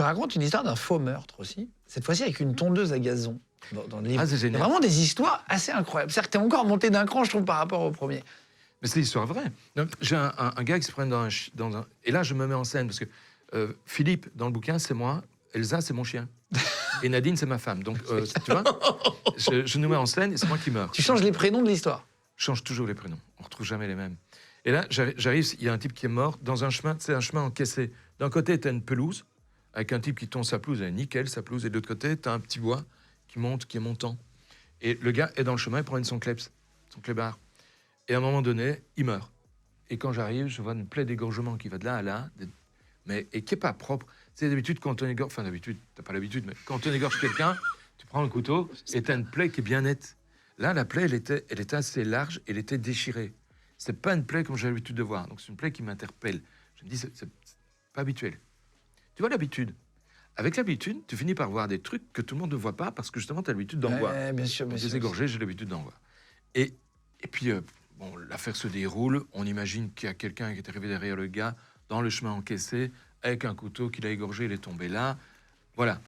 Je raconte une histoire d'un faux meurtre aussi, cette fois-ci avec une tondeuse à gazon. Dans le livre. Ah, c'est Il y a génial. vraiment des histoires assez incroyables. C'est-à-dire que t'es encore monté d'un cran, je trouve, par rapport au premier. Mais c'est l'histoire vraie. Donc, j'ai un gars qui se prenne dans un... Et là, je me mets en scène, parce que Philippe, dans le bouquin, c'est moi. Elsa, c'est mon chien. Et Nadine, c'est ma femme. Donc, tu vois, je nous mets en scène et c'est moi qui meurs. Tu changes les prénoms de l'histoire. Je change toujours les prénoms. On retrouve jamais les mêmes. Et là, j'arrive, il y a un type qui est mort dans un chemin, c'est un chemin encaissé. D'un côté, tu as une pelouse, avec un type qui tombe sa pelouse, elle est nickel, sa pelouse. Et de l'autre côté, tu as un petit bois qui monte, qui est montant. Et le gars est dans le chemin, il prend son kleps, son clébard. Et à un moment donné, il meurt. Et quand j'arrive, je vois une plaie d'égorgement qui va de là à là, mais et qui est pas propre. C'est d'habitude quand on égorge, enfin d'habitude, t'as pas l'habitude, mais quand on égorge quelqu'un, tu prends le couteau et t'as une plaie qui est bien nette. Là, la plaie, elle était assez large, elle était déchirée. C'est pas une plaie comme j'ai l'habitude de voir. Donc c'est une plaie qui m'interpelle. Je me dis, c'est pas habituel. Tu vois l'habitude. Avec l'habitude, tu finis par voir des trucs que tout le monde ne voit pas parce que justement, tu as l'habitude d'en voir. Bien sûr, bien Donc, sûr. des égorgés, j'ai l'habitude d'en voir. Et puis, bon, l'affaire se déroule. On imagine qu'il y a quelqu'un qui est arrivé derrière le gars, dans le chemin encaissé, avec un couteau qu'il a égorgé, il est tombé là. Voilà.